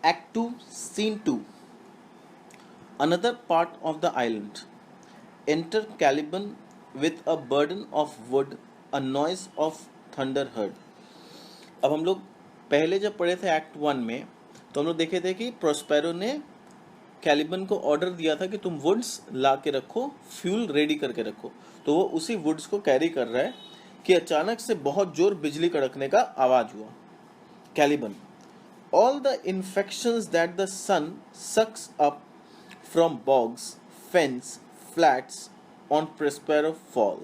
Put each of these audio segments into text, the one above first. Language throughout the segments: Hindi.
Act 2, Scene 2. Another part of the island. Enter Caliban with a burden of wood, a noise of thunder heard. अब हम लोग पहले जब पढ़े थे एक्ट 1 में, तो हम लोग देखे थे कि प्रोस्पेरो ने कैलिबन को ऑर्डर दिया था कि तुम वुड्स ला के रखो, फ्यूल रेडी करके रखो। तो वो उसी वुड्स को कैरी कर रहा है कि अचानक से बहुत जोर बिजली कड़कने का आवाज हुआ। Caliban, all the infections that the sun sucks up from bogs, fens, flats on Prospero fall.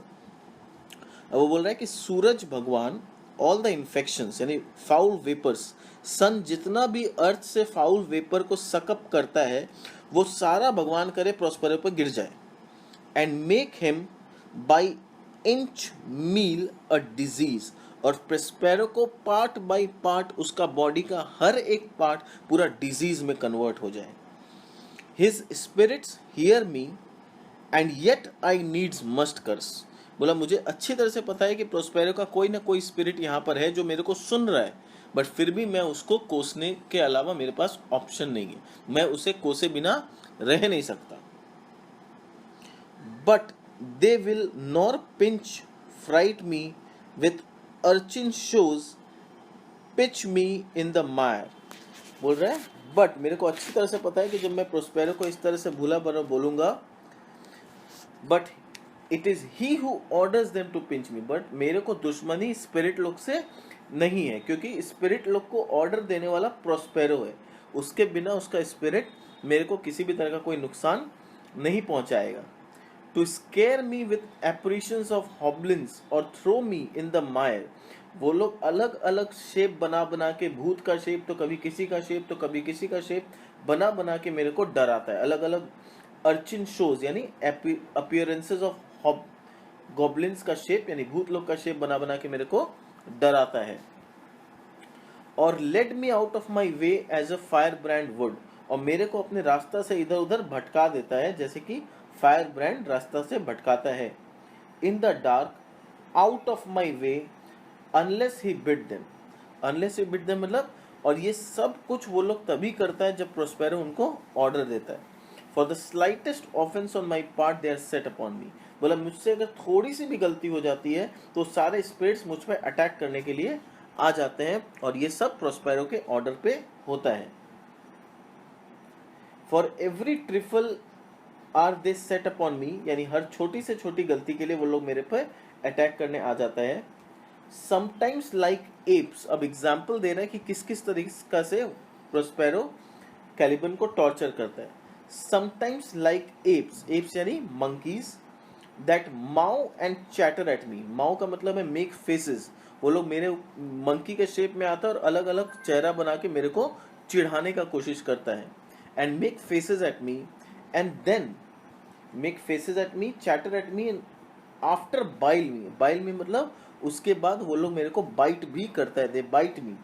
अब वो बोल रहा है कि सूरज भगवान ऑल द इन्फेक्शंस यानी फाउल वेपर्स, सन जितना भी अर्थ से फाउल वेपर को सकअप करता है वो सारा भगवान करे प्रोस्पेरो पर गिर जाए। And make him by inch meal a disease, और प्रोस्पेरो को पार्ट बाय पार्ट उसका बॉडी का हर एक पार्ट पूरा डिजीज में कन्वर्ट हो जाए। His spirits hear me and yet I needs must curse. बोला मुझे अच्छी तरह से पता है कि प्रोस्पेरो का कोई ना कोई स्पिरिट यहाँ पर है जो मेरे को सुन रहा है, बट फिर भी मैं उसको कोसने के अलावा मेरे पास ऑप्शन नहीं है, मैं उसे कोसे बिना रह नहीं सकता। But they will nor pinch fright me with urchin shows pitch me in the mire. बोल रहा है बट मेरे को अच्छी तरह से पता है कि जब मैं प्रोस्पेरो को इस तरह से भूला भरा बोलूंगा, but it is he who orders them to pinch me, but मेरे को दुश्मनी स्पिरिट लोग से नहीं है, क्योंकि स्पिरिट लोग को ऑर्डर देने वाला प्रोस्पेरो है, उसके बिना उसका स्पिरिट मेरे को किसी भी तरह का कोई नुकसान नहीं पहुंचाएगा। To scare me with apparitions of hobgoblins और थ्रो मी इन द मायर, वो लोग अलग अलग शेप बना बना के, भूत का शेप तो कभी किसी का शेप तो कभी किसी का शेप बना बना के मेरे को डराता है। अलग अलग अर्चिन शोज यानी अपीयरेंसेस ऑफ गॉब्लिन्स का शेप यानी भूत लोग का शेप बना बना के मेरे को डराता है। और led me out of my way as a firebrand wood, और मेरे को अपने रास्ता से इधर उधर भटका देता है जैसे कि फायर ब्रांड रास्ता से भटकाता है। In the dark out of my way unless he bid them, unless he bid them मतलब, और ये सब कुछ वो लोग तभी करता है जब प्रोस्पेरो उनको ऑर्डर देता है। For the slightest offence on my part they are set upon me, बोला मुझसे अगर थोड़ी सी भी गलती हो जाती है तो सारे स्पिरिट्स मुझ पर अटैक करने के लिए आ जाते हैं, और ये सब प्रोस्पेरो के ऑर्डर पे होता है। For every trifle are they set upon me, यानी हर छोटी से छोटी गलती के लिए वो लोग मेरे पर अटैक करने आ जाता है। समटाइम्स लाइक एप्स, अब एग्जाम्पल दे रहा है कि किस किस तरीके से प्रोस्पेरो कैलिबन को टॉर्चर करता है। समटाइम्स लाइक एप्स, एप्स यानी monkeys, that mow and chatter at me, mow का मतलब है मेक फेसेस, वो लोग मेरे मंकी के शेप में आता है और अलग अलग चेहरा बना के मेरे को चिढ़ाने का कोशिश करता है। And make faces at me and then make faces at me, chatter at me, after bite me, bite me मतलब उसके बाद वो लोग मेरे को बाइट भी करता है, दे बाइट मी।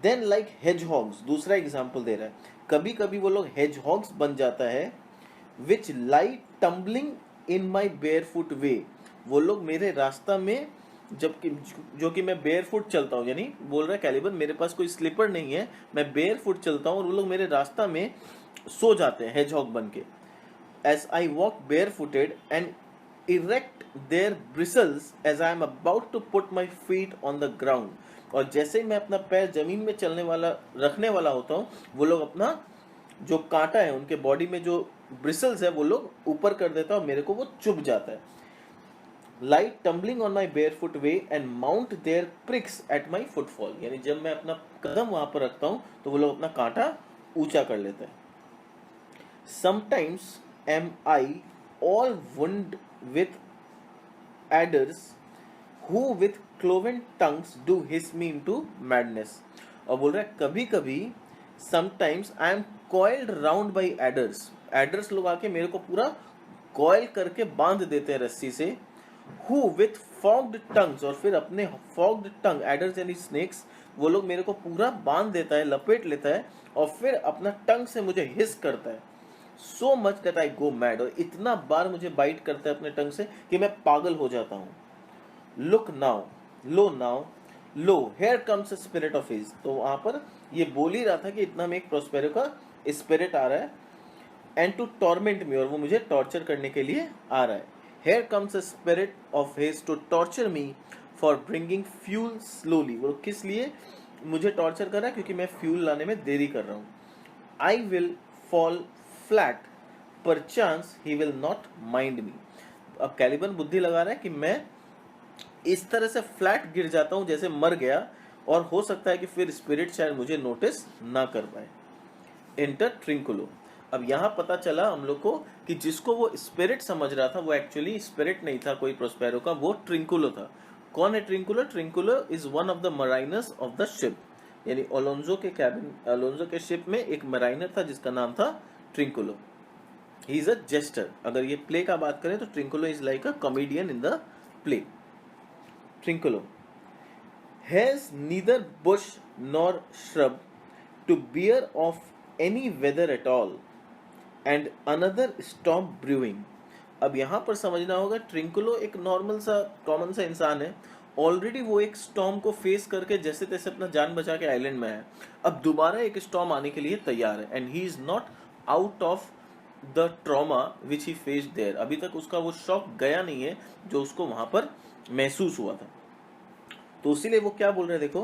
देन लाइक हेजहॉग्स, दूसरा एग्जाम्पल दे रहा है, कभी कभी वो लोग हेजहॉग्स बन जाता है। विच लाई टम्बलिंग इन माई बेयर फुट वे, वो लोग मेरे रास्ता में जबकि जो कि मैं बेयर फुट चलता हूँ, यानी बोल रहा है कैलिबन मेरे पास कोई स्लीपर नहीं है, मैं बेयर फुट चलता हूँ और वो लोग मेरे रास्ता में सो जाते हैं हेजहॉग बन के। As I walk barefooted and erect their bristles as I am about to put my feet on the ground, और जैसे ही मैं अपना पैर जमीन में चलने वाला रखने वाला होता हूँ वो लोग अपना जो कांटा है उनके बॉडी में जो ब्रिसल्स है वो लोग ऊपर कर देता है और मेरे को वो चुभ जाता है। Like tumbling on my bare foot way and mount their pricks at my footfall, यानी जब मैं अपना कदम वहां पर रखता हूँ तो वो लोग अपना कांटा ऊंचा कर लेते हैं। Sometimes am I all wound with adders who with cloven tongues do hiss me into madness, और बोल रहा है कभी कभी sometimes I am coiled round by adders, adders लोग आके मेरे को पूरा coil करके बांध देते हैं रस्सी से। who with fogged tongues, और फिर अपने fogged tongue, adders यानी snakes, वो लोग मेरे को पूरा बांध देता है, लपेट लेता है और फिर अपना टंग से मुझे हिस करता है। So much that I go mad, और इतना बार मुझे बाइट करता है अपने टंग से कि मैं पागल हो जाता हूँ। Look now, lo now, low here comes spirit of his, तो वहां पर ये बोल ही रहा था कि इतना में एक प्रोस्पेरो का स्पिरिट आ रहा है, एंड टू टॉर्मेंट मी, और वो मुझे टॉर्चर करने के लिए आ रहा है. Here comes a spirit of his to torture me for bringing fuel slowly, वो किस लिए मुझे टॉर्चर कर रहा है, क्योंकि मैं फ्यूल लाने में देरी कर रहा हूँ. I will fall flat perchance he will not mind me. अब कैलिबन बुद्धि लगा रहा है कि मैं इस तरह से फ्लैट गिर जाता हूं जैसे मर गया, और हो सकता है कि फिर स्पिरिट शायद मुझे नोटिस ना कर पाए. एंटर ट्रिंकुलो. अब यहाँ पता चला हम लोग को कि जिसको वो स्पिरिट समझ रहा था वो एक्चुअली स्पिरिट नहीं था कोई प्रोस्पेरो का, वो ट्रिंकुलो था. कौन है Trinculo? Trinculo is one of the mariners of the ship, यानी अलोंजो के कैबिन, अलोंजो के शिप में एक मराइनर था जिसका नाम था ट्रिंकुलो. He is a gesture. अगर ये प्ले का बात करें तो ट्रिंकुलो is like a comedian in the play. Trinculo has neither bush nor shrub to bear of any weather at all, and another storm brewing. अब यहाँ पर समझना होगा ट्रिंकुलो एक नॉर्मल सा कॉमन सा इंसान है. ऑलरेडी वो एक स्टॉर्म को फेस करके जैसे तैसे अपना जान बचा के आइलैंड में है. अब दोबारा एक स्टॉर्म आने के लिए तैयार है, and he is not out of the trauma which he faced there. अभी तक उसका वो शॉक गया नहीं है जो उसको वहां पर महसूस हुआ था. तो इसीलिए वो क्या बोल रहे हैं, देखो,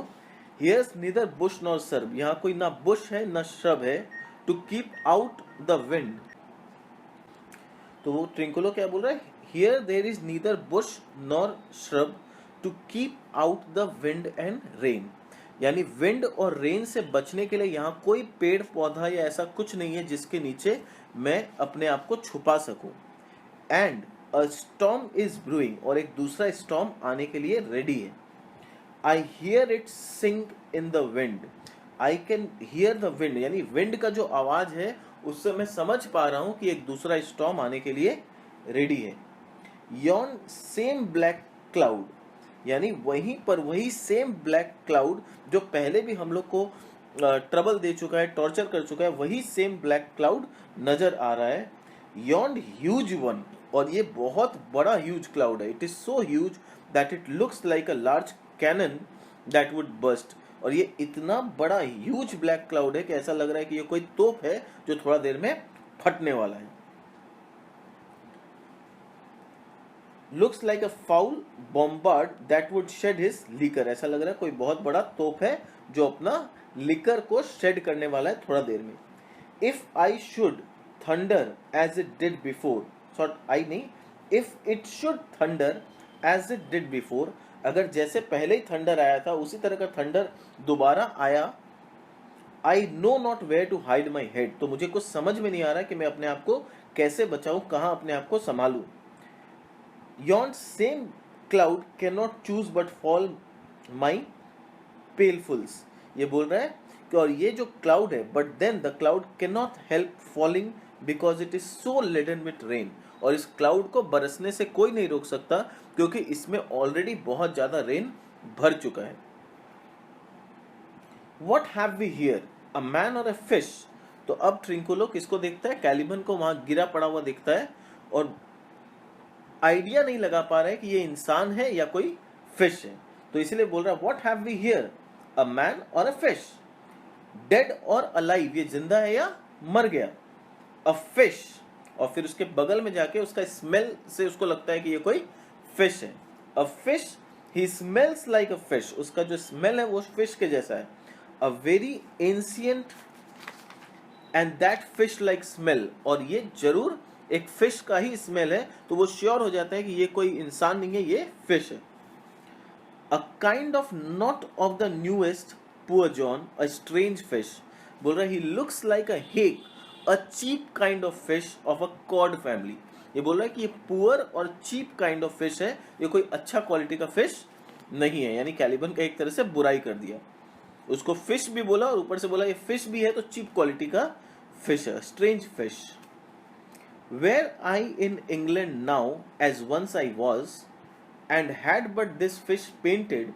here's neither bush nor shrub, यहाँ कोई ना बुश है ना श्रब है, to keep out the wind. तो वो ट्रिंकुलो क्या बोल रहा है, here there is neither bush nor shrub to keep out the wind and rain. यानी विंड और रेन से बचने के लिए यहाँ कोई पेड़ पौधा या ऐसा कुछ नहीं है जिसके नीचे मैं अपने आप को छुपा सकूं. And a storm is brewing, और एक दूसरा स्टॉर्म आने के लिए रेडी है. I hear it sing in the wind. I can hear the wind, यानी विंड का जो आवाज है उससे मैं समझ पा रहा हूं कि एक दूसरा स्टॉर्म आने के लिए रेडी है. Yon same black cloud, यानी वहीं पर वही सेम ब्लैक क्लाउड जो पहले भी हम लोग को ट्रबल दे चुका है, टॉर्चर कर चुका है, वही सेम ब्लैक क्लाउड नजर आ रहा है. Yon huge one, और ये बहुत बड़ा ह्यूज क्लाउड है. It is so huge that it looks like a large cannon that would burst. और ये इतना बड़ा ह्यूज ब्लैक क्लाउड है कि ऐसा लग रहा है कि ये कोई तोप है जो थोड़ा देर में फटने वाला है. Looks like a foul bombard that would shed his liquor. ऐसा लग रहा है कोई बहुत बड़ा तोप है जो अपना लिकर को शेड करने वाला है थोड़ा देर में. If I should thunder as it did before, sorry I नहीं, if it should thunder as it did before, अगर जैसे पहले ही थंडर आया था उसी तरह का थंडर दोबारा आया. I know not where to hide my head, तो मुझे कुछ समझ में नहीं आ रहा कि मैं अपने आप को कैसे बचाऊं, कहां अपने आप को संभालूं. Yon same cloud cannot choose but fall my pailfuls. ये बोल रहा है कि और ये जो क्लाउड है, but then the cloud cannot help falling because it is so laden with rain. और इस क्लाउड को बरसने से कोई नहीं रोक सकता क्योंकि इसमें ऑलरेडी बहुत ज्यादा रेन भर चुका है. What have we here? A man or a fish? तो अब ट्रिंकुलो किसको देखता है, कैलिबन को वहां गिरा पड़ा हुआ देखता है, और आइडिया नहीं लगा पा रहा है कि ये इंसान है या कोई फिश है. तो इसलिए बोल रहा है what have we here, a man और अ फिश. डेड और अलाइव, ये जिंदा है या मर गया. अ फिश, और फिर उसके बगल में जाके उसका स्मेल से उसको लगता है कि ये कोई फिश है. A fish, he smells like a fish, उसका जो स्मेल है वो फिश के जैसा है. A very ancient and that fish like smell, और ये जरूर एक फिश का ही स्मेल है, तो वो श्योर हो जाता है कि ये कोई इंसान नहीं है, ये फिश है. A kind of not of the newest poor John, a strange fish. बोल रहा है he looks like a hake, a cheap kind of fish of a cod family. ये बोल रहा है कि ये पुअर और चीप काइंड ऑफ फिश है, ये कोई अच्छा क्वालिटी का फिश नहीं है. यानी कैलिबन का एक तरह से बुराई कर दिया, उसको फिश भी बोला और ऊपर से बोला ये फिश भी है तो चीप क्वालिटी का फिश है, strange fish. Were I in England now, as once I was, and had but this fish painted,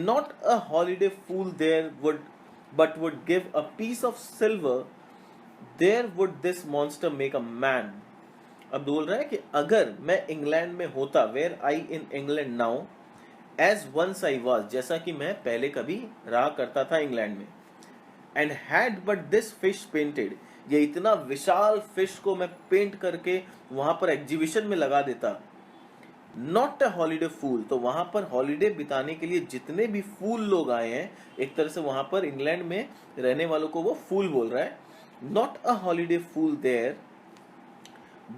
not a holiday fool there would, but would give a piece of silver, there would this monster make a man. अब बोल रहा है कि अगर मैं इंग्लैंड में होता, were I in England now, as once I was, जैसा कि मैं पहले कभी रहा करता था इंग्लैंड में। And had but this fish painted, ये इतना विशाल फिश को मैं पेंट करके वहां पर एग्जीबिशन में लगा देता। नॉट अ हॉलीडे फूल, तो वहां पर हॉलीडे बिताने के लिए जितने भी फूल लोग आए हैं, एक तरह से वहां पर इंग्लैंड में रहने वालों को वो फूल बोल रहा है, not a holiday fool there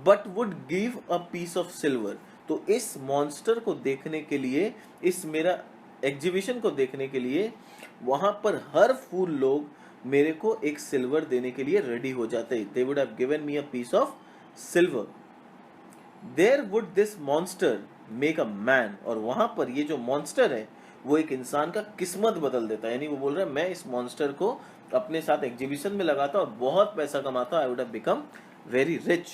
but would give a piece of silver. तो इस मॉन्स्टर को देखने के लिए, इस मेरा एग्जीबिशन को देखने के लिए वहां पर हर फूल लोग मेरे को एक सिल्वर देने के लिए रेडी हो जाते। They would have given me a piece of silver. There would this monster make a man, और वहां पर ये जो मॉन्स्टर है वो एक इंसान का किस्मत बदल देता है। यानी वो बोल रहा है मैं इस मॉन्स्टर को अपने साथ एग्जीबिशन में लगाता और बहुत पैसा कमाता, I would have become very rich.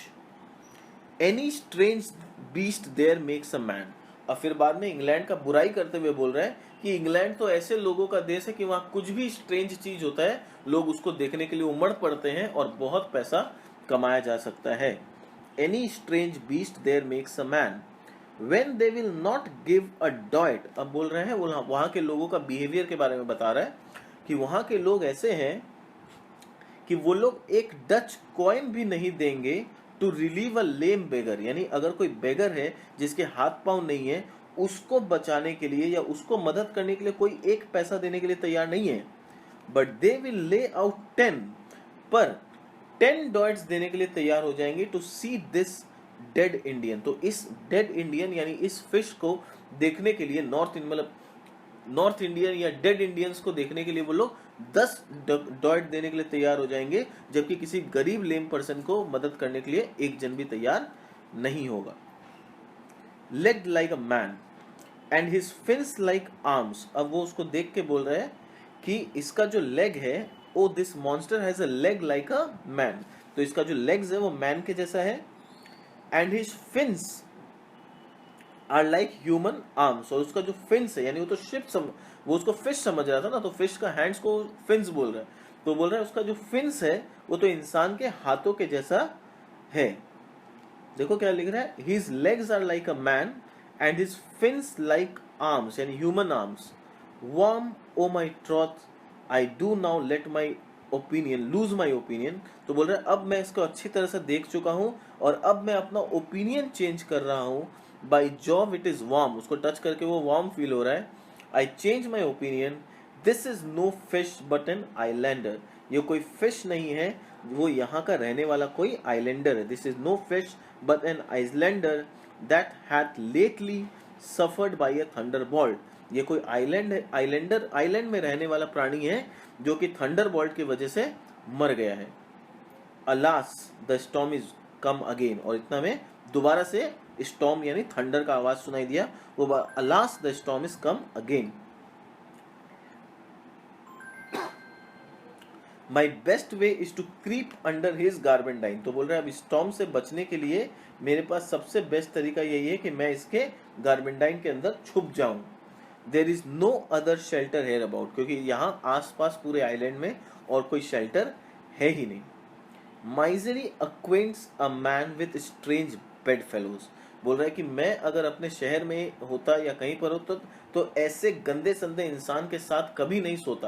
Any strange beast there makes a man. और फिर बाद में इंग्लैंड का बुराई करते हुए बोल रहा है कि इंग्लैंड तो ऐसे लोगों का देश है कि वहाँ कुछ भी स्ट्रेंज चीज होता है लोग उसको देखने के लिए उमड़ पड़ते हैं और बहुत पैसा कमाया जा सकता है। Any strange beast there makes a man when they will not give a dot. अब बोल रहे हैं वहाँ के लोगों का बिहेवियर के बारे में बता रहा है कि वहाँ के लोग ऐसे हैं कि वो लोग एक डच कॉइन भी नहीं देंगे टू रिलीव अ लेम बेगर। यानी अगर कोई बेगर है जिसके हाथ पांव नहीं है, उसको बचाने के लिए या उसको मदद करने के लिए कोई एक पैसा देने के लिए तैयार नहीं है। But they will lay out 10, पर 10 डॉट्स देने के लिए तैयार हो जाएंगे to see this dead Indian. तो इस डेड इंडियन यानी इस फिश को देखने के लिए नॉर्थ इंडियन या डेड इंडियंस को देखने के लिए वो लोग 10 डॉट देने के लिए तैयार हो जाएंगे, जबकि किसी गरीब लेम पर्सन को मदद करने के लिए एक जन भी तैयार नहीं होगा। Legged like a man and his fins like arms. अब वो उसको देख के बोल रहे हैं कि इसका जो लेग है, O this monster has a leg like a man. तो इसका जो लेग्स है वो मैन के जैसा है। And his fins are like human arms, और उसका जो फिन्स है, यानी वो तो वो उसको फिश समझ रहा था ना, तो फिश का हैंड्स को फिन्स बोल रहा है, तो बोल रहा है उसका जो फिन्स है वो तो इंसान के हाथों के जैसा है। देखो क्या लिख रहा है, his legs are like a man and his fins like arms, यानी human arms. Warm O my troth I do now let my opinion loose my opinion. तो बोल रहा है अब मैं इसको अच्छी तरह से देख चुका हूं और अब मैं अपना ओपिनियन चेंज कर रहा हूं। By jove it is warm, उसको टच करके वो वार्म फील हो रहा है। I change my opinion, this is no fish but an islander. ये कोई फिश नहीं है, वो यहाँ का रहने वाला कोई आइलैंडर है। This is no fish but an islander that hath lately suffered by a thunderbolt. ये कोई आइलैंड में रहने वाला प्राणी है जो कि थंडरबोल्ट की वजह से मर गया है। Alas the storm is come again, और इतना में दोबारा से स्टॉर्म यानी थंडर का आवाज सुनाई दिया, वो alas the storm is come again. My best way is to creep under his gaberdine. तो बोल रहे हैं अब स्टॉर्म से बचने के लिए मेरे पास सबसे बेस्ट तरीका यही है कि मैं इसके गार्बेंडाइन के अंदर छुप जाऊं। There is no other shelter hereabout, क्योंकि यहाँ आसपास पूरे आइलैंड में और कोई शेल्टर है ही नहीं। Misery acquaints a man with strange bedfellows. बोल रहा है कि मैं अगर अपने शहर में होता या कहीं पर होता तो ऐसे गंदे संदे इंसान के साथ कभी नहीं सोता,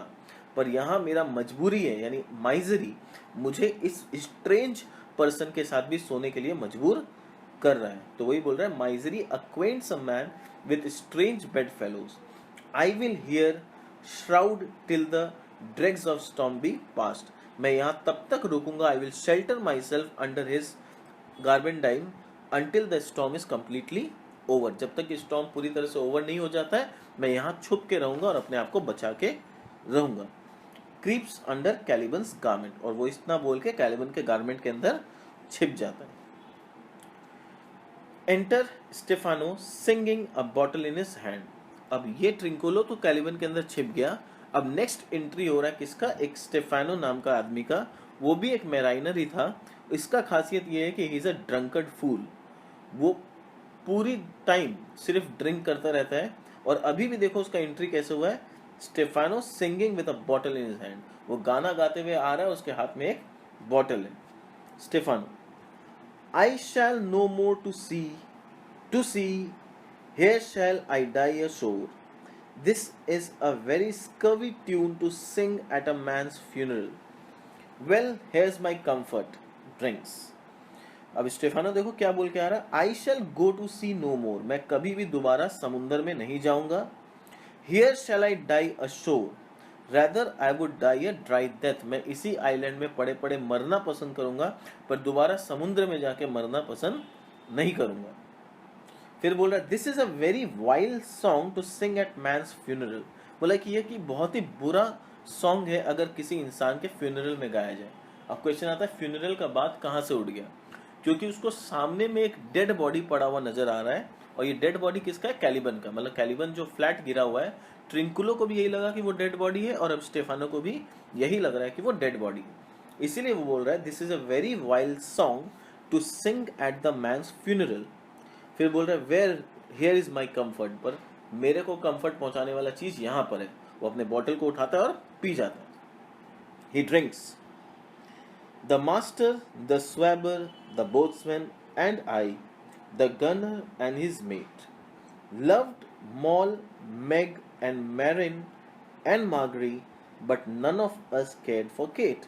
पर यहाँ मेरा मजबूरी है, यानी माइजरी मुझे इस स्ट्रेंज पर्सन के साथ भी सोने के लिए मजबूर कर रहा है। तो वही बोल रहा है, misery acquaints a man with strange bedfellows. I will here shroud till the dregs of storm be past. मैं यहाँ तब तक रुकूंगा, I will shelter myself under his gaberdine until the storm is completely over. जब तक स्टॉर्म पूरी तरह से ओवर नहीं हो जाता है मैं यहाँ छुप के रहूंगा और अपने आप को बचा के रहूंगा। क्रीप्स अंडर कैलिबन्स गारमेंट, और वो इतना बोल के कैलिबन के गारमेंट के अंदर छिप जाता है। Enter Stefano singing a bottle in his hand. अब ये ट्रिंकोलो तो कैलिबन के अंदर छिप गया। अब नेक्स्ट एंट्री हो रहा है किसका, एक स्टेफानो नाम का आदमी का, वो भी एक मैराइनर ही था। इसका खासियत ये है कि ही इज अ ड्रंकर्ड फूल, वो पूरी टाइम सिर्फ ड्रिंक करता रहता है। और अभी भी देखो उसका एंट्री कैसे हुआ है, Stefano singing with a bottle in his hand, वो गाना गाते हुए आ रहा है, उसके हाथ में एक बॉटल है। Stephano, I shall no more to sea, here shall I die ashore। This is a very scurvy tune to sing at a man's funeral. Well, here's my comfort, drinks. अब स्टेफानो देखो क्या बोल के आ रहा है, आई शैल गो टू सी नो मोर, मैं कभी भी दोबारा समुंदर में नहीं जाऊंगा. Here shall I die ashore, rather I would die a dry death, मैं इसी आइलैंड में पड़े पड़े मरना पसंद करूंगा, पर दोबारा समुद्र में जाके मरना पसंद नहीं करूंगा. फिर बोल रहा है this is a very wild song to sing at man's funeral. बोला कि ये कि बहुत ही बुरा सॉन्ग है अगर किसी इंसान के फ्यूनरल में गाया जाए. अब क्वेश्चन आता है फ्यूनरल का बात कहाँ से उठ गया, क्योंकि उसको सामने में एक डेड बॉडी पड़ा हुआ नजर आ रहा है, और ये डेड बॉडी किसका है, कैलिबन का. मतलब कैलिबन जो फ्लैट गिरा हुआ है, ट्रिंकुलो को भी यही लगा कि वो डेड बॉडी है, और अब स्टेफानो को भी यही लग रहा है कि वो डेड बॉडी है. इसीलिए वो बोल रहा है this is a very wild song to sing at the man's funeral. फिर बोल रहा है where here is my comfort, पर मेरे को कम्फर्ट पहुंचाने वाला चीज यहाँ पर है. वो अपने बॉटल को उठाता है और पी जाता है. He drinks. The master, the swabber, the boatsman and I, the gunner and his mate, loved Moll, Meg and Marin and Margery, but none of us cared for Kate.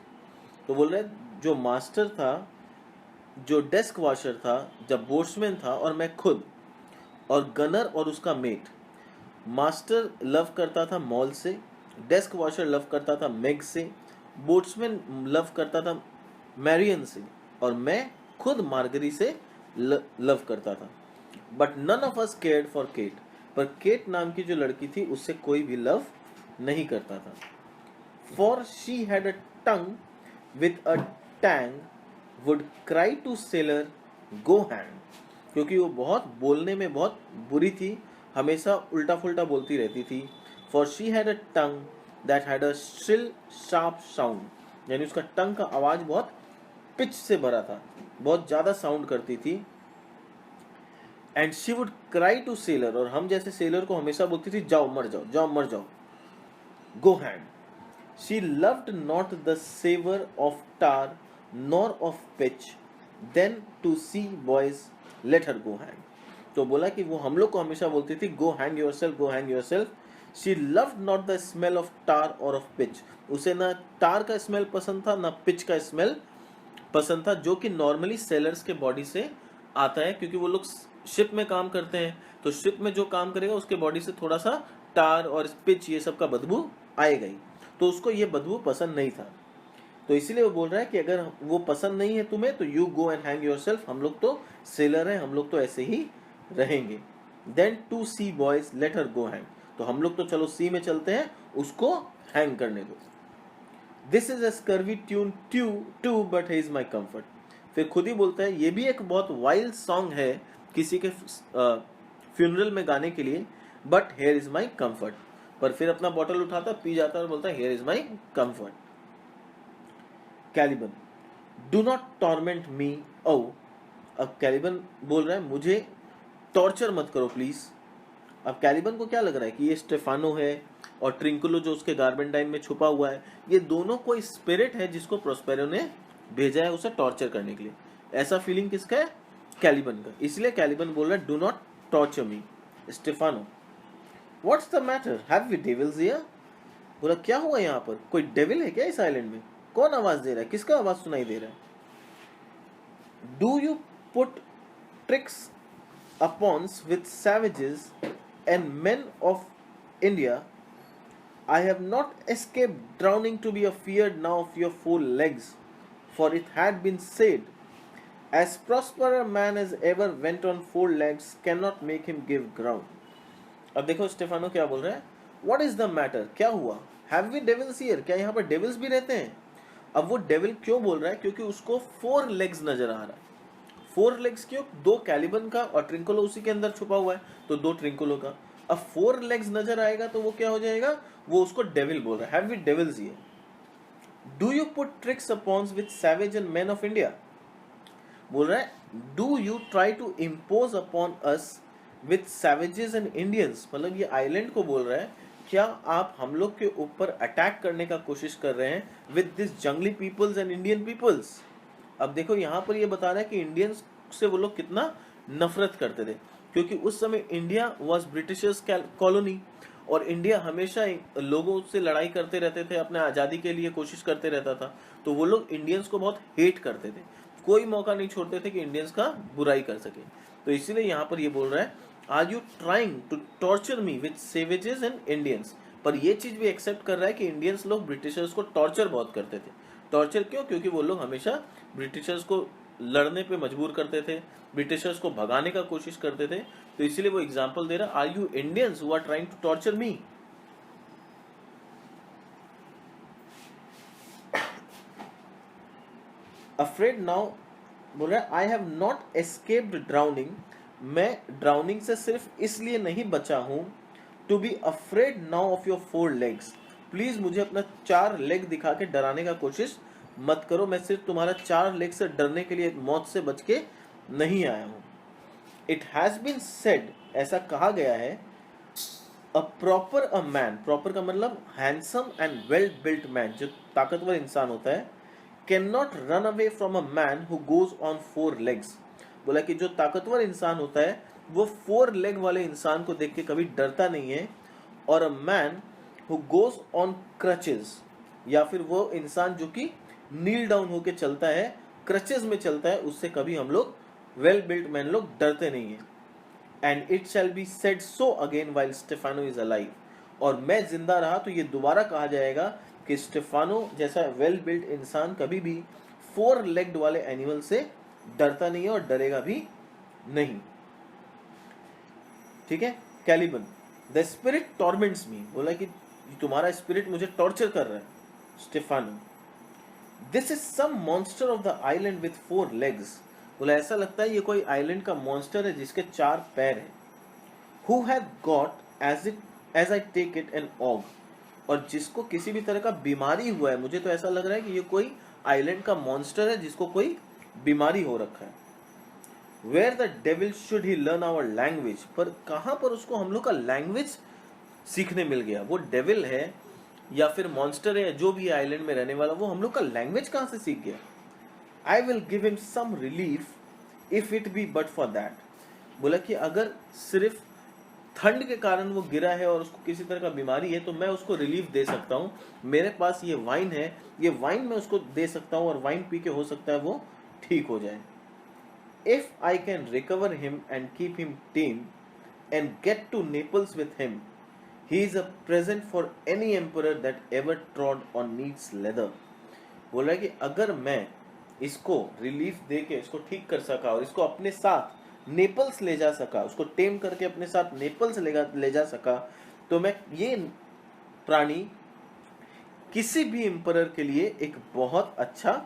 तो बोल रहे जो मास्टर था, जो डेस्क वॉशर था, जब बोट्समैन था, और मैं खुद, और गनर और उसका मेट. मास्टर लव करता था मॉल से, डेस्क वॉशर लव करता था मेग से, बोट्समैन लव करता था मैरियन से, और मैं खुद मार्गरी से लव करता था. But none of us cared for Kate, पर केट नाम की जो लड़की थी उससे कोई भी लव नहीं करता था. For she had a tongue with a tang, would cry to sailor go hang, क्योंकि वो बहुत बोलने में बहुत बुरी थी, हमेशा उल्टा फुल्टा बोलती रहती थी. For she had a tongue that had a shrill sharp sound, यानी उसका टंग का आवाज बहुत पिच से भरा था, बहुत ज्यादा साउंड करती थी. And she would cry to sailor, और हम जैसे सेलर को हमेशा बोलती थी जाओ मर जाओ, जाओ मर जाओ, go hang. She loved not the savour of tar nor of pitch, then to sea boys let her go hang. तो बोला कि वो हम लोग को हमेशा बोलती थी go hang yourself, go hang yourself. She loved not the smell of tar और ऑफ पिच, उसे ना टार का स्मेल पसंद था ना पिच का स्मेल पसंद था, जो कि नॉर्मली सेलर्स के बॉडी से आता है, क्योंकि वो लोग शिप में काम करते हैं, तो शिप में जो काम करेगा उसके बॉडी से थोड़ा सा टार और पिच ये सब का बदबू आएगा ही, तो उसको ये बदबू पसंद नहीं था. तो इसीलिए वो बोल रहा है कि अगर वो पसंद नहीं है तुम्हें तो you go and hang yourself, हम लोग तो सेलर हैं, हम लोग तो ऐसे ही रहेंगे. Then to sea boys let her go hang, तो हम लोग तो चलो सी में चलते हैं, उसको हैंग करने दो. This is a scurvy tune too but he is my comfort. फिर खुद ही बोलता है ये भी एक बहुत वाइल्ड सॉन्ग है किसी के फ्यूनरल में गाने के लिए, but here is my comfort. पर फिर अपना बॉटल उठाता, पी जाता और बोलता है here is my comfort. Caliban, do not torment me O. अब कैलिबन बोल रहा है मुझे टॉर्चर मत करो प्लीज. अब कैलिबन को क्या लग रहा है कि ये स्टेफानो है और ट्रिंकुलो जो उसके गार्बेंटाइन में छुपा हुआ है, ये दोनों कोई स्पिरिट है जिसको प्रोस्पेरो ने भेजा है उसे टॉर्चर करने के लिए. ऐसा फीलिंग किसका है, कैलिबन का. इसलिए कैलिबन बोल रहा है do not torture me. Stephano, what's the matter, have we devils here. बोला क्या हुआ यहाँ पर, कोई डेविल है क्या इस आइलैंड में, कौन आवाज दे रहा है, किसका आवाज सुनाई दे रहा है. Do you put tricks upon's with savages and men of India. I have not escaped drowning to be afeared now of your 4 legs, for it had been said, as prosper a man as ever went on 4 legs cannot make him give ground. अब देखो स्टेफानो क्या बोल रहा है, What is the matter, क्या हुआ, Have we devils here, क्या यहाँ पर devils भी रहते हैं. अब वो devil क्यों बोल रहा है, क्योंकि उसको 4 legs नजर आ रहा है. 4 legs क्यों, 2 कैलिबन का और ट्रिंकुलो उसी के अंदर छुपा हुआ है, तो 2 ट्रिंकुलो का. अब 4 legs नजर आएगा तो वो क्या हो जाएगा, वो उसको डेविल बोल रहा है. Have we devils here. Do you put tricks upon with savage and man of India. बोल रहा है do you try to impose upon us with savages and Indians. मतलब ये आइलैंड को बोल रहा है क्या आप हम लोग के ऊपर अटैक करने का कोशिश कर रहे हैं विद दिस जंगली पीपल्स एंड इंडियन पीपल्स. अब देखो यहाँ पर ये बता रहा है कि इंडियंस से वो लोग कितना नफरत करते थे, क्योंकि उस समय इंडिया वॉज ब्रिटिशर्स कॉलोनी, और इंडिया हमेशा लोगों से लड़ाई करते रहते थे, अपने आज़ादी के लिए कोशिश करते रहता था, तो वो लोग इंडियंस को बहुत हेट करते थे, कोई मौका नहीं छोड़ते थे कि इंडियंस का बुराई कर सके। तो इसीलिए यहाँ पर ये बोल रहा है, are you trying to torture me with savages and Indians. पर ये चीज भी एक्सेप्ट कर रहा है कि इंडियंस लोग ब्रिटिशर्स को टॉर्चर बहुत करते थे। टॉर्चर क्यों? क्योंकि वो लोग हमेशा ब्रिटिशर्स को लड़ने पे मजबूर करते थे, ब्रिटिशर्स को भगाने का कोशिश करते थे। तो इसीलिए वो एग्जांपल दे रहा, are you Indians who are trying to torture me. Afraid now बोल रहा है, I have not escaped drowning, मैं ड्राउनिंग से सिर्फ इसलिए नहीं बचा हूं, to be afraid now of your 4 legs, please मुझे अपना 4 लेग दिखा के डराने का कोशिश मत करो, मैं सिर्फ तुम्हारा 4 लेग से डरने के लिए मौत से बच के नहीं आया हूं। इट हैज बीन सेड, ऐसा कहा गया है, a proper a man, proper का मतलब handsome and well built man, जो ताकतवर इंसान होता है, can not run away from a man who goes on 4 legs। बोला कि जो ताकतवर इंसान होता है वो 4 लेग वाले इंसान को देख के कभी डरता नहीं है, और a man who goes on crutches, या फिर वो इंसान जो कि नील डाउन होके चलता है, क्रचेस में चलता है, उससे कभी हम लोग वेल बिल्ट मैन लोग डरते नहीं है। And it shall be said so again while Stefano is alive, और मैं जिंदा रहा तो ये दोबारा कहा जाएगा कि स्टेफानो जैसा वेल बिल्ट इंसान कभी भी 4 लेग्ड वाले एनिमल से डरता नहीं है और डरेगा भी नहीं। ठीक है। Caliban, the spirit torments me, बोला कि तुम्हारा स्पिरिट मुझे टॉर्चर कर रहा है। Stephano, this is some monster of the island with 4 legs, बोला ऐसा लगता है ये कोई आइलैंड का मॉन्स्टर है जिसके 4 पैर हैं। Who had got as I take it an ague, और जिसको किसी भी तरह का बीमारी हुआ है, मुझे तो ऐसा लग रहा है कि ये कोई आइलैंड का मॉन्स्टर है जिसको कोई बीमारी हो रखा है। Where the devil should he learn our language, पर कहां पर उसको हम लोग का लैंग्वेज सीखने मिल गया? वो डेविल है या फिर मॉन्स्टर है, जो भी आइलैंड में रहने वाला, वो हम लोग का लैंग्वेज कहां से सीख गया? I will give him some relief if it be but for that, बोला कि अगर सिर्फ ठंड के कारण वो गिरा है और उसको किसी तरह का बीमारी है तो मैं उसको रिलीफ दे सकता हूँ, मेरे पास ये वाइन है, ये वाइन मैं उसको दे सकता हूँ और वाइन पी के हो सकता है वो ठीक हो जाए। If I can recover him and keep him tame and get to Naples with him, he is a present for any emperor that ever trod on neat's leather। बोल रहा है कि अगर मैं इसको रिलीफ दे के इसको ठीक कर सका और इसको अपने साथ नेपल्स ले जा सका, उसको टेम करके अपने साथ नेपल्स ले जा सका, तो मैं ये प्राणी किसी भी एम्परर के लिए एक बहुत अच्छा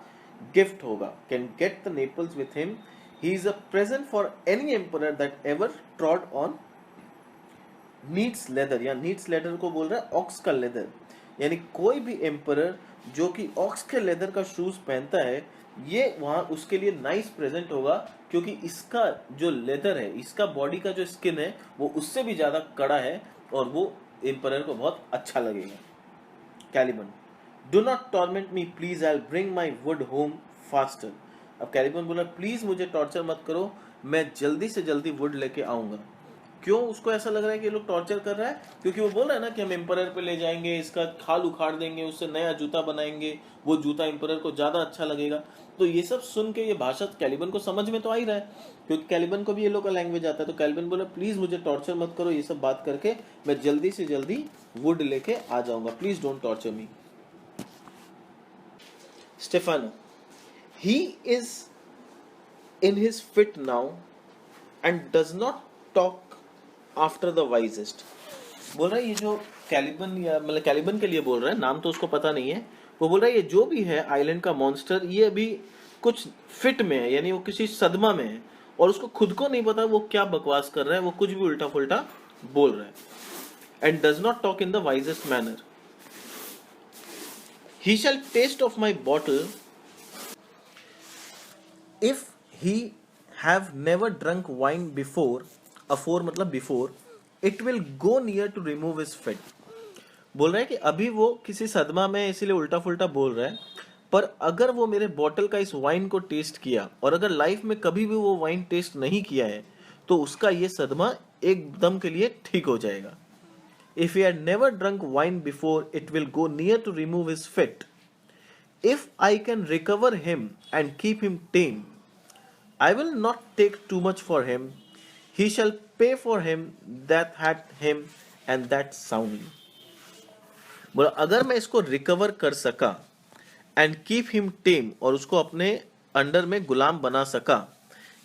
गिफ्ट होगा। Can get the Naples with him, he is a present for any emperor that ever trod on neat's leather, या neat's leather को बोल रहा है ऑक्स का लेदर, यानी कोई भी एम्परर जो कि ऑक्स के लेदर का शूज पहनता है, ये वहां उसके लिए नाइस प्रेजेंट होगा, क्योंकि इसका जो लेदर है, इसका बॉडी का जो स्किन है वो उससे भी ज्यादा कड़ा है और वो एम्परर को बहुत अच्छा लगेगा। Caliban, do not torment me please, I will bring my would home faster. अब कैलिबन बोला प्लीज मुझे टॉर्चर मत करो, मैं जल्दी से जल्दी वुड लेके आऊंगा। क्यों उसको ऐसा लग रहा है कि ये लोग टॉर्चर कर रहा है? क्योंकि वो बोल रहा है ना कि हम एम्परर पे ले जाएंगे, इसका खाल उखाड़ देंगे, उससे नया जूता बनाएंगे, वो जूता एम्परर को ज्यादा अच्छा लगेगा। तो ये सब सुन के ये भाषा कैलिबन को समझ में तो आ ही रहा है, क्योंकि कैलिबन को भी ये लोग का लैंग्वेज आता है। तो कैलिबन बोला प्लीज मुझे टॉर्चर मत करो, ये सब बात करके मैं जल्दी से जल्दी वुड लेके आ जाऊंगा, please don't torture me. Stefano, he is in his fit now and does not talk after the wisest। बोल रहा है ये जो कैलिबन, या मतलब कैलिबन के लिए बोल रहा है, नाम तो उसको पता नहीं है, वो बोल रहा है ये जो भी है आइलैंड का मॉन्स्टर, ये अभी कुछ फिट में है, यानी वो किसी सदमा में है और उसको खुद को नहीं पता वो क्या बकवास कर रहा है, वो कुछ भी उल्टा फुल्टा बोल रहा है। And does not talk in the wisest manner, he shall taste of my bottle if he have never drunk wine before, afore मतलब before, it will go near to remove his fit। बोल रहा है कि अभी वो किसी सदमा में इसलिए उल्टा फुल्टा बोल रहा है, पर अगर वो मेरे बॉटल का इस वाइन को टेस्ट किया और अगर लाइफ में कभी भी वो वाइन टेस्ट नहीं किया है तो उसका ये सदमा एकदम के लिए ठीक हो जाएगा। If he had never drunk wine before, it will go near to remove his fit. If I can recover him and keep him tame, I will not take too much for him. He shall pay for him that had him, and that soundly. बोला अगर मैं इसको रिकवर कर सका एंड कीप हिम टेम, और उसको अपने अंडर में गुलाम बना सका,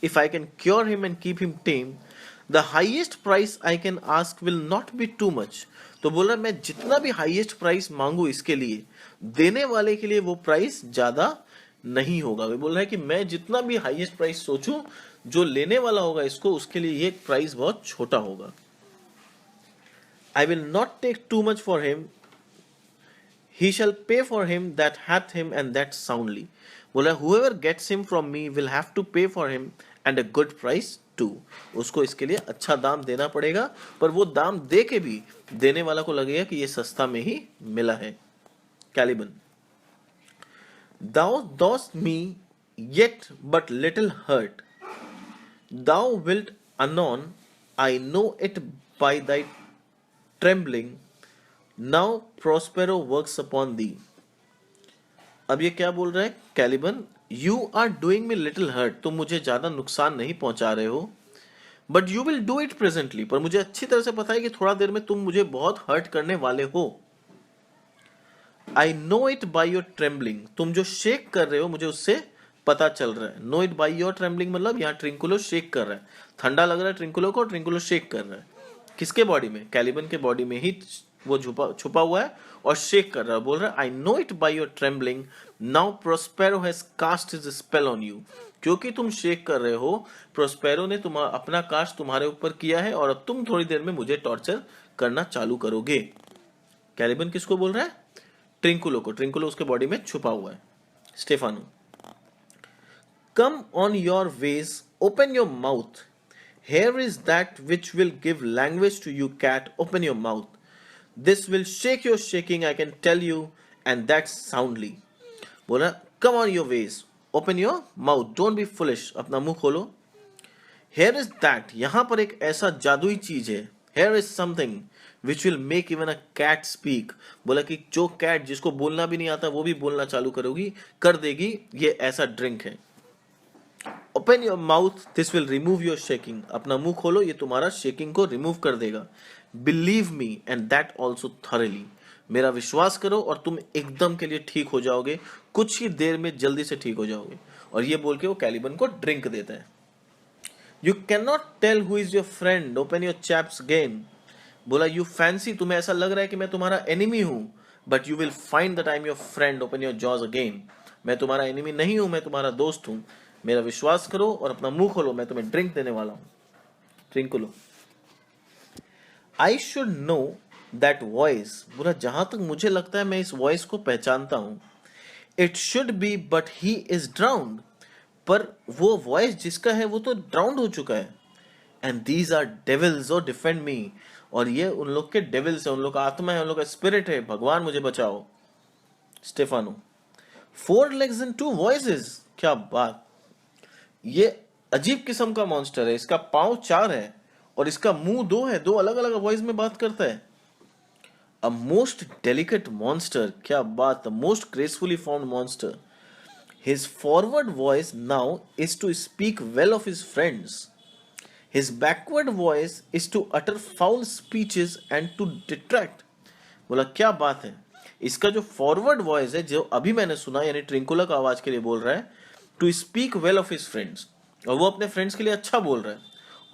if I can cure him and keep him time, the highest price I can ask will not be too much. तो बोल रहा मैं जितना भी हाईएस्ट प्राइस मांगू इसके लिए, देने वाले के लिए वो प्राइस ज्यादा नहीं होगा. वे बोल रहा है कि मैं जितना भी हाईएस्ट प्राइस सोचूं, जो लेने वाला होगा इसको, उसके लिए ये प्राइस बहुत छोटा होगा. I will not take too much for him, he shall pay for him that hath him, and that soundly. बोला whoever gets him from me will have to pay for him and a good price too. उसको इसके लिए अच्छा दाम देना पड़ेगा, पर वो दाम दे के भी देने वाला को लगेगा कि ये सस्ता में ही मिला है. Caliban, thou dost me yet but little hurt, thou wilt anon, I know it by thy trembling, now Prospero works upon thee. अब ये क्या बोल रहा है Caliban, you are doing me little hurt, तुम मुझे ज्यादा नुकसान नहीं पहुंचा रहे हो, but you will do it presently, पर मुझे अच्छी तरह से पता है कि थोड़ा देर में तुम मुझे बहुत हर्ट करने वाले हो. आई know it by your trembling, तुम जो शेक कर रहे हो मुझे उससे पता चल रहा है. Know it by your trembling मतलब यहाँ ट्रिंकुलो शेक कर रहा है, ठंडा लग रहा है ट्रिंकुलो को, ट्रिंकुलो शेक कर रहा है. किसके बॉडी में? कैलिबन के बॉडी में ही वो छुपा हुआ है और शेक कर रहा है. बोल रहा है I know it by your trembling, now Prospero has cast his spell on you. क्योंकि तुम शेक कर रहे हो, प्रोस्पेरो ने अपना कास्ट तुम्हारे ऊपर किया है, और अब तुम थोड़ी देर में मुझे टॉर्चर करना चालू करोगे. कैलिबन किसको बोल रहा है? ट्रिंकुलो को. ट्रिंकुलो उसके बॉडी में छुपा हुआ है. Stefano, come on your ways, open your mouth, here is that which will give language to you, cat, open your mouth, this will shake your shaking, I can tell you, and that soundly. बोला come on your ways, open your mouth, don't be foolish, अपना मुंह खोलो. here is that, यहाँ पर एक ऐसा जादुई चीज है. here is something which will make even a cat speak. बोला कि जो कैट जिसको बोलना भी नहीं आता वो भी बोलना चालू कर देगी, ये ऐसा ड्रिंक है. Open your mouth, this will remove your shaking, अपना मुंह खोलो, ये तुम्हारा शेकिंग को रिमूव कर देगा. Believe me and that also thoroughly, मेरा विश्वास करो और तुम एकदम के लिए ठीक हो जाओगे, कुछ ही देर में जल्दी से ठीक हो जाओगे. और ये बोल के वो कैलिबन को ड्रिंक देता है. You can not tell who is your friend, open your chaps again. बोला यू फैंसी, तुम्हें ऐसा लग रहा है कि मैं तुम्हारा एनिमी हूं, but you will find that I am your friend, open your jaws again. मैं तुम्हारा एनिमी नहीं हूं, मैं तुम्हारा दोस्त हूं. मेरा विश्वास करो और अपना मुंह खोलो, मैं तुम्हें ड्रिंक देने वाला हूं. ट्रिंकुलो, I should know that voice. बोला जहां तक मुझे लगता है मैं इस वॉइस को पहचानता हूं. It should be but he is drowned, पर वो वॉइस जिसका है वो तो ड्राउंड हो चुका है. And these are devils, O defend me, और ये उन लोग के डेविल्स है, उन लोग का आत्मा है, उन लोग का स्पिरिट है, भगवान मुझे बचाओ. स्टेफानो, 4 legs and 2 voices, क्या बात. ये अजीब किस्म का मॉन्स्टर है, इसका पांव 4 है और इसका मुंह 2 है, 2 अलग अलग वॉइस में बात करता है. अ मोस्ट डेलिकेट मॉन्स्टर, क्या बात. Most gracefully formed monster. His forward voice now is to speak well of his friends, his backward voice is to utter foul speeches and to detract. बोला क्या बात है. इसका जो फॉरवर्ड वॉइस है, जो अभी मैंने सुना, यानी ट्रिंकुला का आवाज के लिए बोल रहा है, to speak well of his friends, और वो अपने फ्रेंड्स के लिए अच्छा बोल रहा है.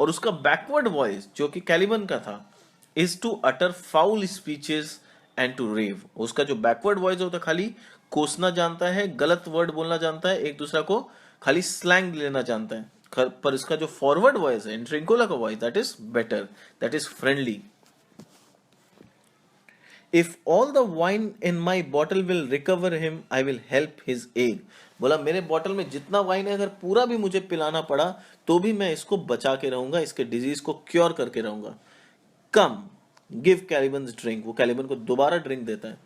और उसका बैकवर्ड वॉइस जो कि कैलिबन का था, is to utter foul speeches and to rave. उसका जो बैकवर्ड वॉइस होता है खाली कोसना जानता है, गलत वर्ड बोलना जानता है, एक दूसरा को खाली स्लैंग लेना जानता है. पर इसका जो फॉरवर्ड वॉइस है, ट्रिंकुला का voice, that is better, that is friendly. If all the wine in my bottle will recover him, I will help his ache. बोला मेरे बॉटल में जितना वाइन है, अगर पूरा भी मुझे पिलाना पड़ा तो भी मैं इसको बचा के रहूंगा, इसके डिजीज को क्योर करके रहूंगा. कम गिव कैलिबन ड्रिंक, वो कैलिबन को दोबारा ड्रिंक देता है.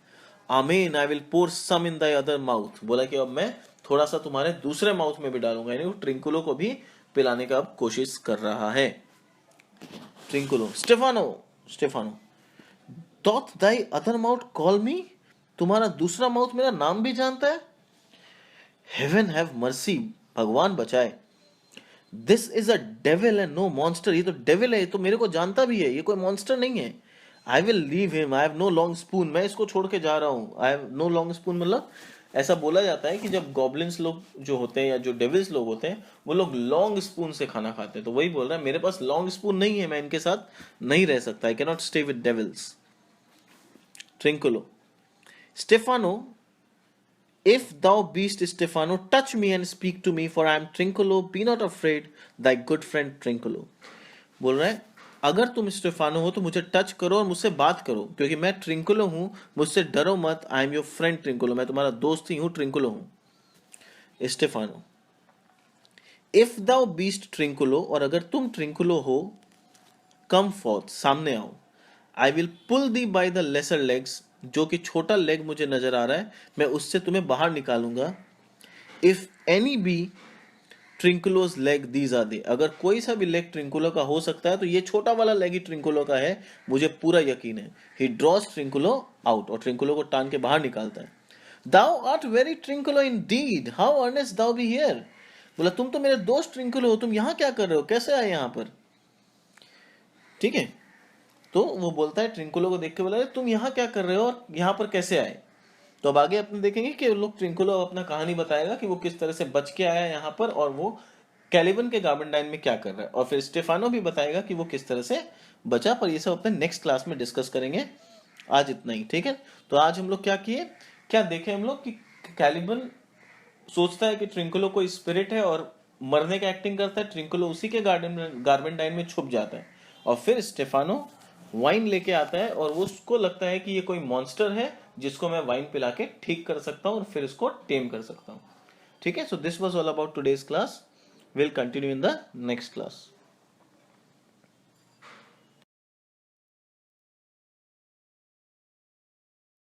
Amen, I will pour some in thy other mouth. बोला कि अब मैं थोड़ा सा तुम्हारे दूसरे माउथ में भी डालूंगा, यानी वो ट्रिंकुलो को भी पिलाने का अब कोशिश कर रहा है. ट्रिंकुलो, Stefano, doth thy other mouth call me? तुम्हारा दूसरा माउथ मेरा नाम भी जानता है? Heaven have mercy, भगवान बचाए. This is a devil and no monster. ये तो डेविल है, ये तो मेरे को जानता भी है, ये कोई मॉन्स्टर नहीं है. I will leave him, I have no long spoon. मैं इसको छोड़ के जा रहा हूँ. I have no long spoon मतलब ऐसा बोला जाता है कि जब गॉब्लिन्स लोग जो होते हैं या जो डेविल्स लोग होते हैं वो लोग लॉन्ग स्पून से खाना खाते हैं. तो वही बोल रहा है मेरे पास लॉन्ग स्पून नहीं है, मैं इनके साथ नहीं रह सकता. I cannot stay with devils. Trinculo. Stephano, if thou beest Stefano, touch me and speak to me, for I am Trinculo. Be not afraid, thy good friend Trinculo. बोल रहा है अगर तुम स्टेफानो हो तो मुझे टच करो और मुझसे बात करो, क्योंकि मैं ट्रिंकुलो हूं, मुझसे डरो मत. I am your friend Trinculo, मैं तुम्हारा दोस्त ही हूं, ट्रिंकुलो हूं. Stephano. If thou beest Trinculo, और अगर तुम ट्रिंकुलो हो, कम फॉर्थ, सामने आओ. I will pull thee by the lesser legs, जो कि छोटा लेग मुझे नजर आ रहा है, मैं उससे तुम्हें बाहर निकालूंगा. If any be Trinculo's legs these are they, अगर कोई सा भी लेग ट्रिंकुलो का हो सकता है तो ये छोटा वाला लेग ही ट्रिंकुलो का है, मुझे पूरा यकीन है. ही ड्रॉज ट्रिंकुलो आउट, और ट्रिंकुलो को टान के बाहर निकालता है. Thou art very Trinculo indeed, how earnest thou be here. बोला तुम तो मेरे दोस्त ट्रिंकुलो हो, तुम यहाँ क्या कर रहे हो, कैसे आए यहाँ पर. ठीक है, तो वो बोलता है ट्रिंकुलो को देख के, बोला तुम यहाँ क्या कर रहे हो और यहाँ पर कैसे आए. तो अब आगे अपने देखेंगे कि लोग ट्रिंकुलो अपना कहानी बताएगा कि वो किस तरह से बच के आया यहाँ पर और वो कैलिबन के गार्बेंडाइन में क्या कर रहा है, और फिर स्टेफानो भी बताएगा कि वो किस तरह से बचा. पर ये सब अपने नेक्स्ट क्लास में डिस्कस करेंगे. आज इतना ही. ठीक है, तो आज हम लोग क्या किए, क्या देखे हम लोग कि कैलिबन सोचता है कि ट्रिंकुलो कोई स्पिरिट है और मरने का एक्टिंग करता है. ट्रिंकुलो उसी के गार्बेंडाइन में छुप जाता है, और फिर स्टेफानो वाइन लेके आता है और वो उसको लगता है कि ये कोई मॉन्स्टर है जिसको मैं वाइन पिला के ठीक कर सकता हूँ और फिर इसको टेम कर सकता हूँ. ठीक है, so this was all about today's class. Will continue in the next class.